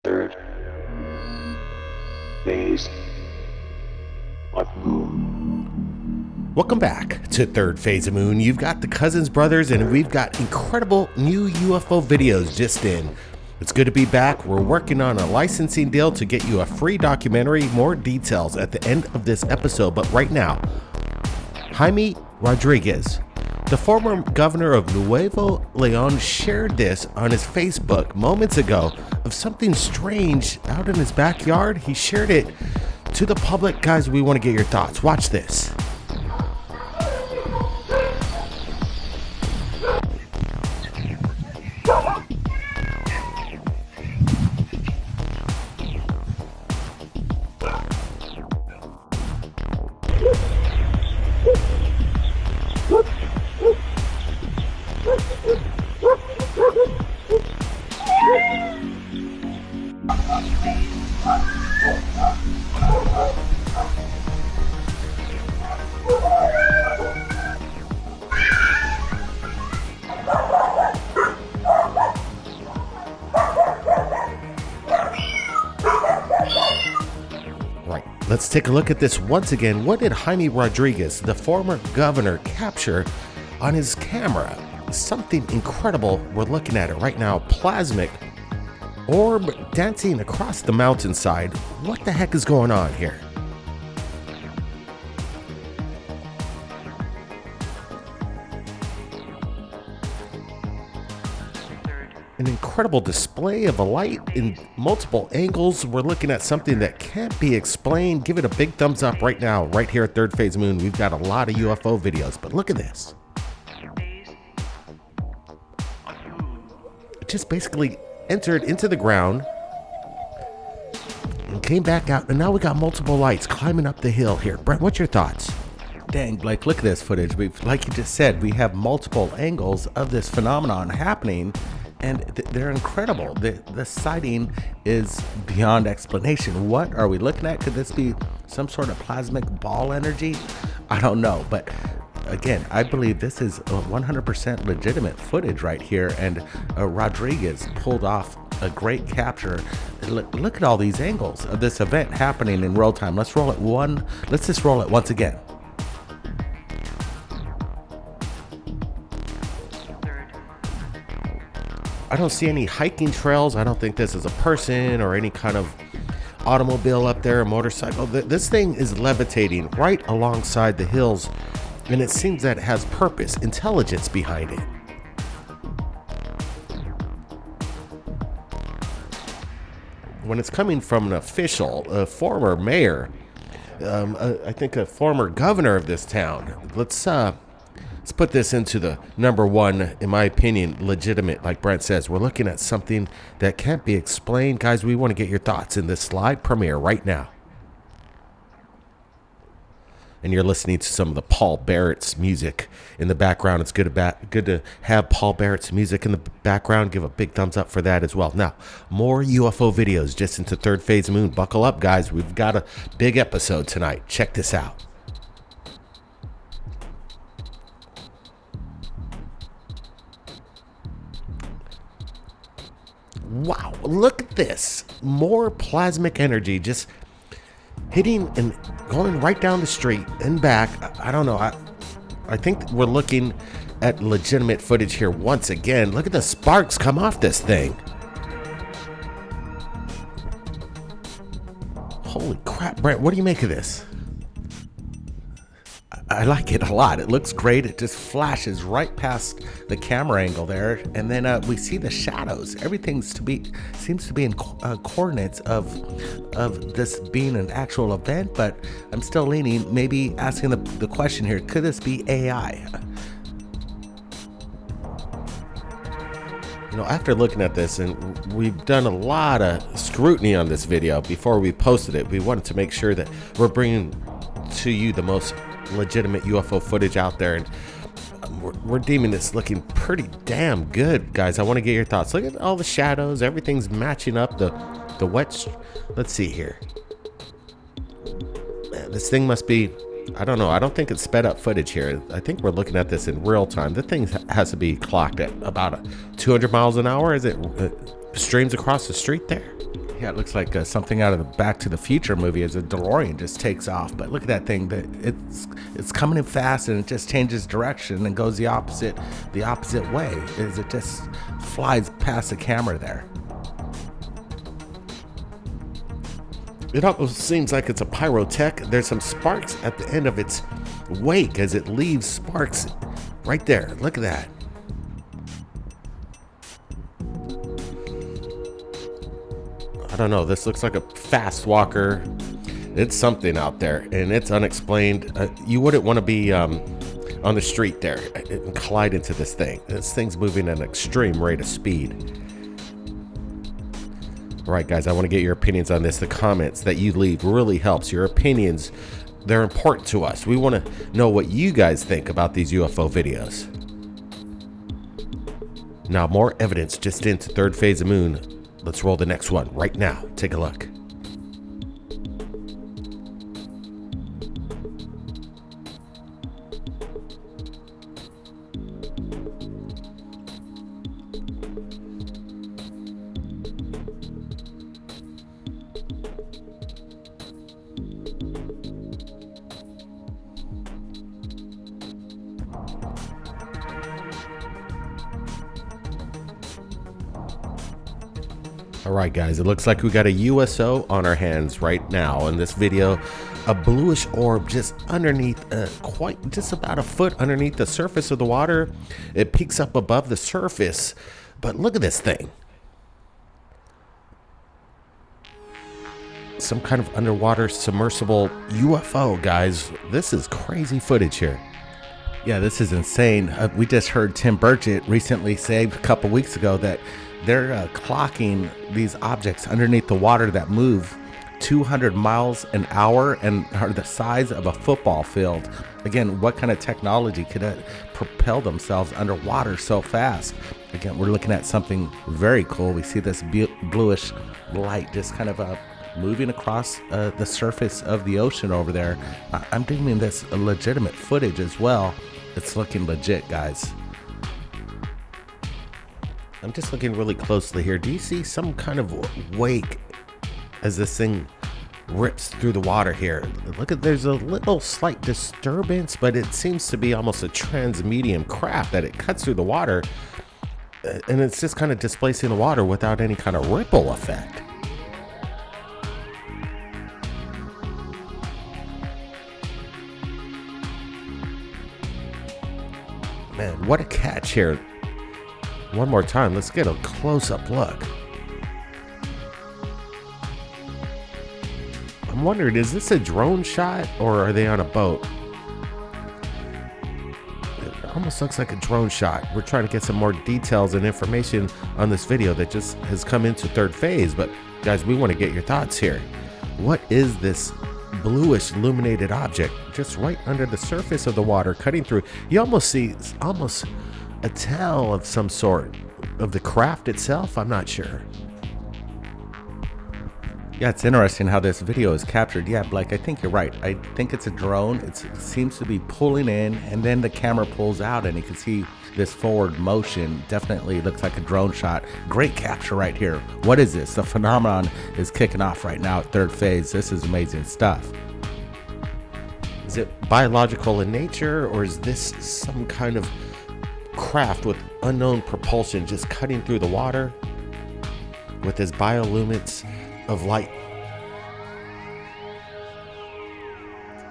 Third phase of moon. Welcome back to Third Phase of Moon. You've got the Cousins Brothers, and we've got incredible new UFO videos just in. It's good to be back. We're working on a licensing deal to get you a free documentary. More details at the end of this episode. But right now, Jaime Rodriguez, the former governor of Nuevo Leon, shared this on his Facebook moments ago of something strange out in his backyard. He shared it to the public. Guys, we want to get your thoughts. Watch this. Let's take a look at this once again. What did Jaime Rodriguez, the former governor, capture on his camera? Something incredible. We're looking at it right now. Plasmic orb dancing across the mountainside. What the heck is going on here? An incredible display of a light in multiple angles. We're looking at something that can't be explained. Give it a big thumbs up right now, right here at Third Phase Moon. We've got a lot of UFO videos, but look at this. It just basically entered into the ground and came back out, and now we got multiple lights climbing up the hill here. Brent, what's your thoughts? Dang, Blake, look at this footage. Like you just said, we have multiple angles of this phenomenon happening. And they're incredible. The sighting is beyond explanation. What are we looking at? Could this be some sort of plasmic ball energy? I don't know. But again, I believe this is 100% legitimate footage right here. And Rodriguez pulled off a great capture. Look at all these angles of this event happening in real time. Let's roll it Let's just roll it once again. I don't see any hiking trails. I don't think this is a person or any kind of automobile up there, a motorcycle. This thing is levitating right alongside the hills, and it seems that it has purpose, intelligence behind it. When it's coming from an official, a former mayor, I think a former governor of this town, let's put this into the number one, in my opinion, legitimate, like Brent says. We're looking at something that can't be explained. Guys, we want to get your thoughts in this live premiere right now. And you're listening to some of the Paul Barrett's music in the background. It's good to have Paul Barrett's music in the background. Give a big thumbs up for that as well. Now, more UFO videos just into Third Phase Moon. Buckle up, guys. We've got a big episode tonight. Check this out. Wow, look at this. More plasmic energy just hitting and going right down the street and back. I don't know. I think we're looking at legitimate footage here once again. Look at the sparks come off this thing. Holy crap, Brent, what do you make of this? I like it a lot. It looks great. It just flashes right past the camera angle there, and then we see the shadows. Everything seems to be in coordinates of this being an actual event. But I'm still leaning, maybe asking the question here: could this be AI? You know, after looking at this, and we've done a lot of scrutiny on this video before we posted it, we wanted to make sure that we're bringing to you the most legitimate UFO footage out there, and we're deeming this looking pretty damn good, guys. I want to get your thoughts. Look at all the shadows. Everything's matching up. The wet. Let's see here. Man, this thing must be, I don't know. I don't think it's sped up footage here. I think we're looking at this in real time. The thing has to be clocked at about 200 miles an hour as it streams across the street there. Yeah, it looks like something out of the Back to the Future movie as a DeLorean just takes off. But look at that thing. It's coming in fast, and it just changes direction and goes the opposite way as it just flies past the camera there. It almost seems like it's a pyrotech. There's some sparks at the end of its wake as it leaves sparks right there. Look at that. I don't know. This looks like a fast walker. It's something out there, and it's unexplained. You wouldn't want to be on the street there and collide into this thing. This thing's moving at an extreme rate of speed. All right, guys, I want to get your opinions on this. The comments that you leave really helps. Your opinions, they're important to us. We want to know what you guys think about these UFO videos. Now, more evidence just into Third Phase of Moon. Let's roll the next one right now. Take a look. All right, guys, it looks like we got a USO on our hands right now. In this video, a bluish orb just underneath, just about a foot underneath the surface of the water. It peaks up above the surface, but look at this thing. Some kind of underwater submersible UFO, guys. This is crazy footage here. Yeah, this is insane. We just heard Tim Burchett recently say a couple weeks ago that they're clocking these objects underneath the water that move 200 miles an hour and are the size of a football field. Again, what kind of technology could propel themselves underwater so fast? Again, we're looking at something very cool. We see this bluish light just kind of moving across the surface of the ocean over there. I'm deeming this a legitimate footage as well. It's looking legit, guys. I'm just looking really closely here. Do you see some kind of wake as this thing rips through the water here? Look at, there's a little slight disturbance, but it seems to be almost a transmedium craft that it cuts through the water, and it's just kind of displacing the water without any kind of ripple effect. Man, what a catch here. One more time, let's get a close-up look. I'm wondering, is this a drone shot or are they on a boat? It almost looks like a drone shot. We're trying to get some more details and information on this video that just has come into Third Phase, but guys, we want to get your thoughts here. What is this bluish illuminated object just right under the surface of the water cutting through? You almost see a tail of some sort of the craft itself. I'm not sure. Yeah, it's interesting how this video is captured. Yeah, Blake, I think you're right. I think it's a drone. It seems to be pulling in, and then the camera pulls out, and you can see this forward motion. Definitely looks like a drone shot. Great capture right here. What is this? The phenomenon is kicking off right now at Third Phase. This is amazing stuff. Is it biological in nature, or is this some kind of craft with unknown propulsion just cutting through the water with his bioluminescence of light?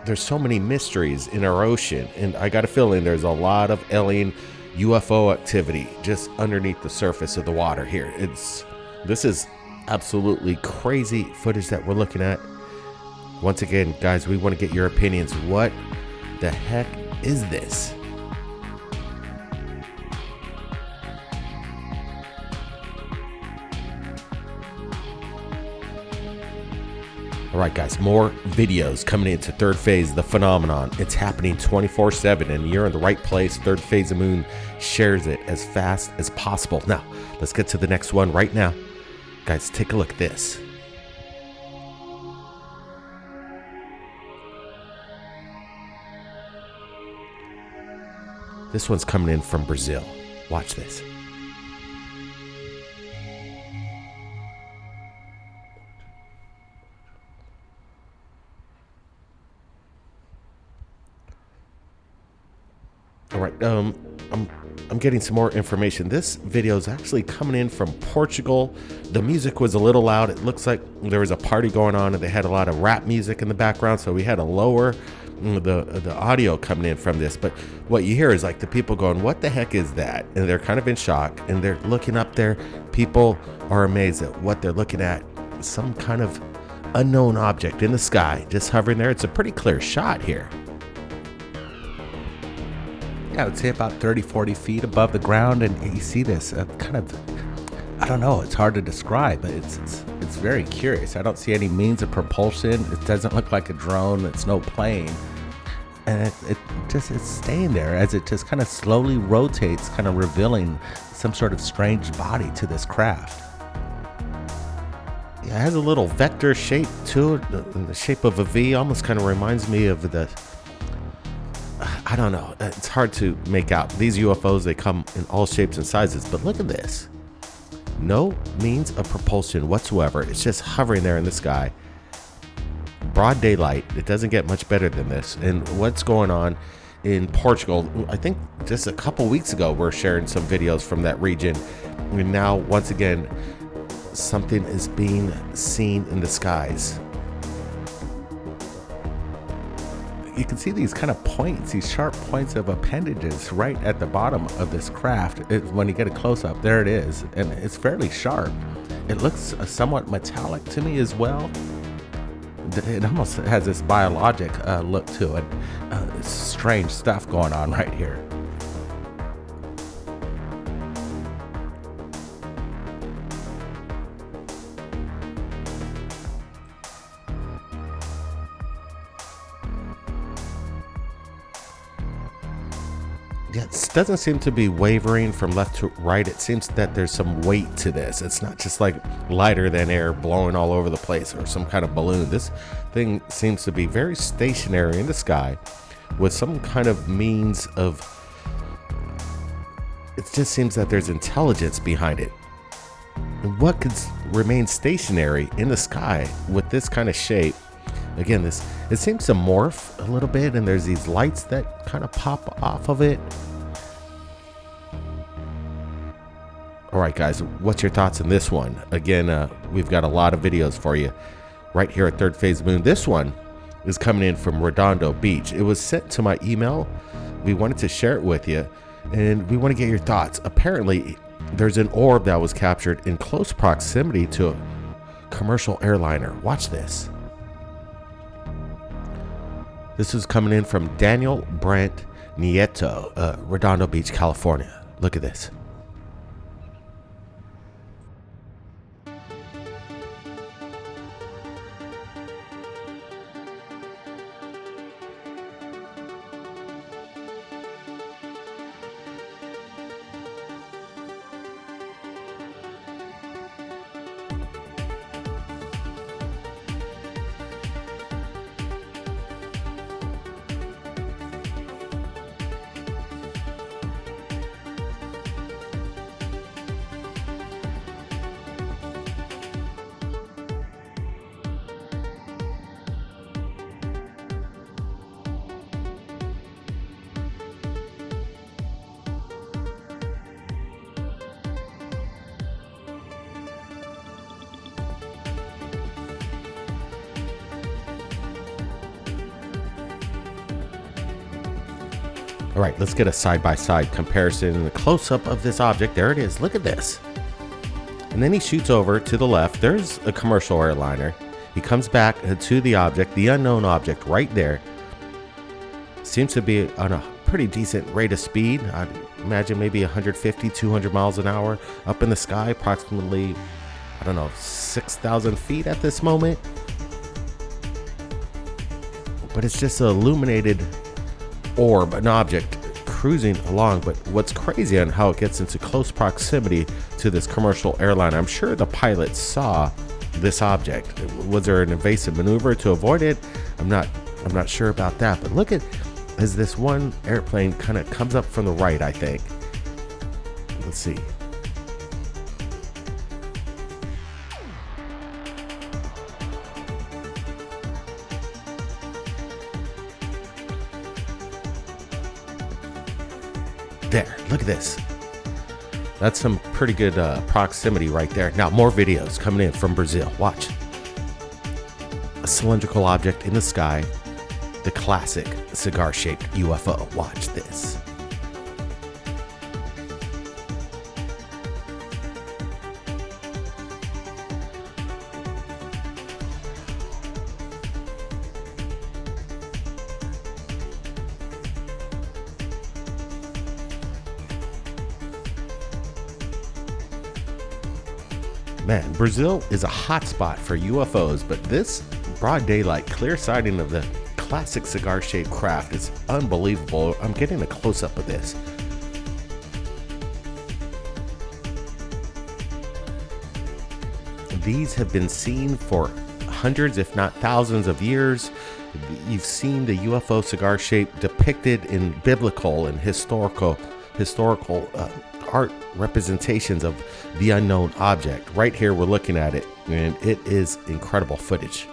There's so many mysteries in our ocean, and I got a feeling there's a lot of alien UFO activity just underneath the surface of the water here. This is absolutely crazy footage that we're looking at. Once again, guys, we want to get your opinions. What the heck is this? All right, guys, more videos coming into Third Phase, the phenomenon. It's happening 24/7, and you're in the right place. Third Phase of Moon shares it as fast as possible. Now, let's get to the next one right now. Guys, take a look at this. This one's coming in from Brazil. Watch this. All right, I'm getting some more information. This video is actually coming in from Portugal. The music was a little loud. It looks like there was a party going on and they had a lot of rap music in the background, so we had to lower the audio coming in from this. But what you hear is like the people going, what the heck is that? And they're kind of in shock and they're looking up there. People are amazed at what they're looking at. Some kind of unknown object in the sky just hovering there. It's a pretty clear shot here. Yeah, I would say about 30-40 feet above the ground, and you see this kind of, I don't know, it's hard to describe, but it's very curious. I don't see any means of propulsion. It doesn't look like a drone. It's no plane, and it's staying there as it just kind of slowly rotates, kind of revealing some sort of strange body to this craft. Yeah, it has a little vector shape to it, in the shape of a V. Almost kind of reminds me of the, I don't know, it's hard to make out. These UFOs, they come in all shapes and sizes, but look at this. No means of propulsion whatsoever. It's just hovering there in the sky. Broad daylight. It doesn't get much better than this. And what's going on in Portugal, I think just a couple weeks ago, we're sharing some videos from that region. And now, once again, something is being seen in the skies. You can see these kind of points, these sharp points of appendages right at the bottom of this craft. When you get a close up, there it is, and it's fairly sharp. It looks somewhat metallic to me as well. It almost has this biologic look to it. Strange stuff going on right here. Yeah, it doesn't seem to be wavering from left to right. It seems that there's some weight to this. It's not just like lighter than air blowing all over the place or some kind of balloon. This thing seems to be very stationary in the sky with some kind of means of, it just seems that there's intelligence behind it. And what could remain stationary in the sky with this kind of shape? Again, it seems to morph a little bit, and there's these lights that kind of pop off of it. All right, guys, what's your thoughts on this one? Again, we've got a lot of videos for you right here at Third Phase Moon. This one is coming in from Redondo Beach. It was sent to my email. We wanted to share it with you, and we want to get your thoughts. Apparently, there's an orb that was captured in close proximity to a commercial airliner. Watch this. This is coming in from Daniel Brent Nieto, Redondo Beach, California. Look at this. All right, let's get a side-by-side comparison and a close-up of this object. There it is. Look at this. And then he shoots over to the left. There's a commercial airliner. He comes back to the object, the unknown object right there. Seems to be on a pretty decent rate of speed. I'd imagine maybe 150, 200 miles an hour up in the sky, approximately, I don't know, 6,000 feet at this moment. But it's just an illuminated orb, an object cruising along. But what's crazy on how it gets into close proximity to this commercial airliner, I'm sure the pilot saw this object. Was there an evasive maneuver to avoid it? I'm not sure about that. But look at as this one airplane kind of comes up from the right, I think. Let's see. There, look at this. That's some pretty good proximity right there. Now, more videos coming in from Brazil. Watch. A cylindrical object in the sky. The classic cigar-shaped UFO. Watch this. Man, Brazil is a hotspot for UFOs, but this broad daylight clear sighting of the classic cigar-shaped craft is unbelievable. I'm getting a close-up of this. These have been seen for hundreds, if not thousands of years. You've seen the UFO cigar shape depicted in biblical and historical art representations of the unknown object. Right here, we're looking at it, and it is incredible footage.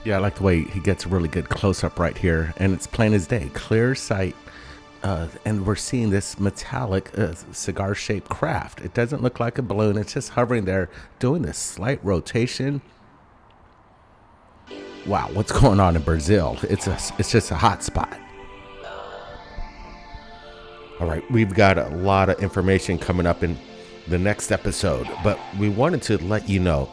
Yeah, I like the way he gets a really good close-up right here, and it's plain as day, clear sight, and we're seeing this metallic cigar-shaped craft. It doesn't look like a balloon. It's just hovering there, doing this slight rotation. Wow, what's going on in Brazil? It's just a hot spot. All right, we've got a lot of information coming up in the next episode, but we wanted to let you know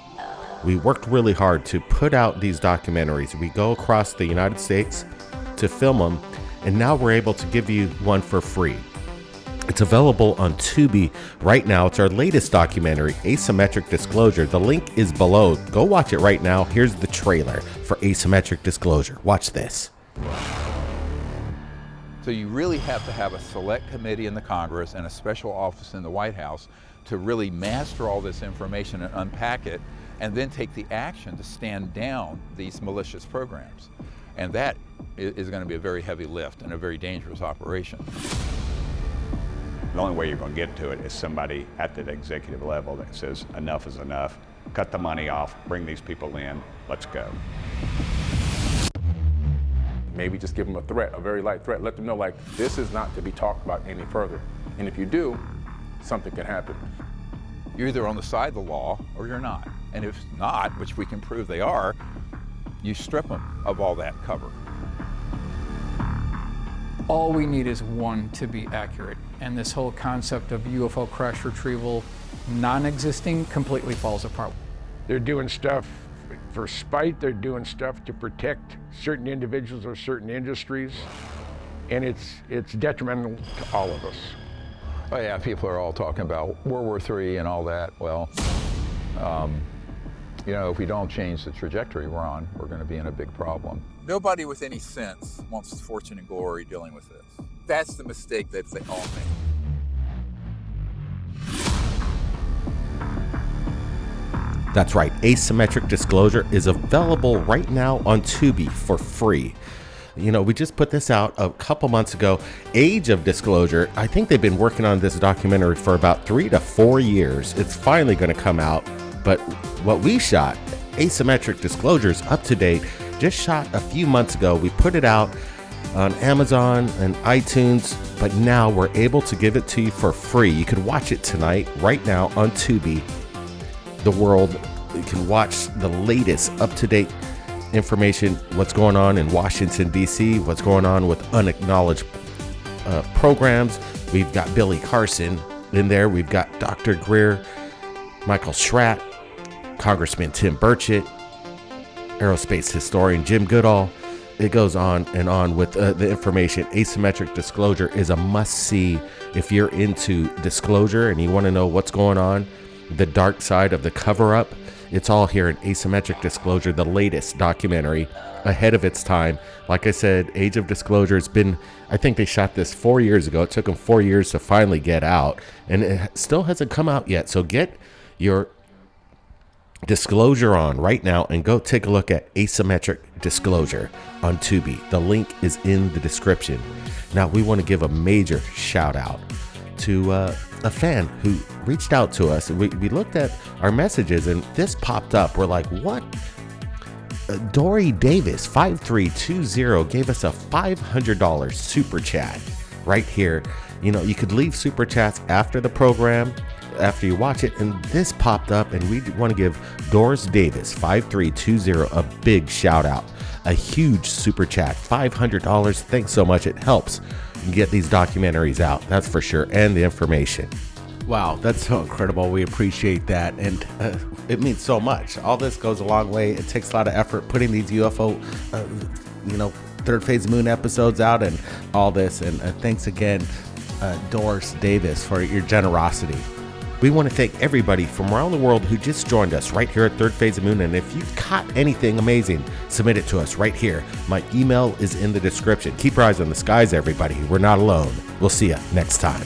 we worked really hard to put out these documentaries. We go across the United States to film them, and now we're able to give you one for free. It's available on Tubi right now. It's our latest documentary, Asymmetric Disclosure. The link is below. Go watch it right now. Here's the trailer for Asymmetric Disclosure. Watch this. So you really have to have a select committee in the Congress and a special office in the White House to really master all this information and unpack it, and then take the action to stand down these malicious programs. And that is going to be a very heavy lift and a very dangerous operation. The only way you're going to get to it is somebody at that executive level that says enough is enough, cut the money off, bring these people in, let's go. Maybe just give them a threat, a very light threat. Let them know, like, this is not to be talked about any further. And if you do, something can happen. You're either on the side of the law or you're not. And if not, which we can prove they are, you strip them of all that cover. All we need is one to be accurate. And this whole concept of UFO crash retrieval non-existing completely falls apart. They're doing stuff for spite, they're doing stuff to protect certain individuals or certain industries, and it's detrimental to all of us. Oh yeah, people are all talking about World War III and all that. Well, you know, if we don't change the trajectory we're on, we're going to be in a big problem. Nobody with any sense wants fortune and glory dealing with this. That's the mistake that they all make. That's right, Asymmetric Disclosure is available right now on Tubi for free. You know, we just put this out a couple months ago. Age of Disclosure, I think they've been working on this documentary for about 3 to 4 years. It's finally going to come out. But what we shot, Asymmetric Disclosure, is up to date. Just shot a few months ago. We put it out on Amazon and iTunes, but now we're able to give it to you for free. You can watch it tonight, right now on Tubi. The world, you can watch the latest up-to-date information, what's going on in Washington, D.C., what's going on with unacknowledged programs. We've got Billy Carson in there. We've got Dr. Greer, Michael Schratt, Congressman Tim Burchett, aerospace historian Jim Goodall. It goes on and on with the information. Asymmetric Disclosure is a must-see if you're into disclosure and you want to know what's going on, the dark side of the cover-up. It's all here in Asymmetric Disclosure, the latest documentary, ahead of its time. Like I said, Age of Disclosure has been, I think they shot this 4 years ago. It took them 4 years to finally get out, and it still hasn't come out yet. So get your disclosure on right now and go take a look at Asymmetric Disclosure on Tubi. The link is in the description. Now, we want to give a major shout out to a fan who reached out to us. We looked at our messages and this popped up. We're like, what? Dory Davis 5320 gave us a $500 super chat right here. You know, you could leave super chats after the program, after you watch it, and this popped up, and we want to give Doris Davis 5320 a big shout out. A huge super chat, $500. Thanks so much. It helps get these documentaries out, that's for sure, and the information. Wow, that's so incredible. We appreciate that, and it means so much. All this goes a long way. It takes a lot of effort putting these UFO, Third Phase of Moon episodes out and all this. And thanks again, Doris Davis, for your generosity. We want to thank everybody from around the world who just joined us right here at Third Phase of Moon. And if you've caught anything amazing, submit it to us right here. My email is in the description. Keep your eyes on the skies, everybody. We're not alone. We'll see you next time.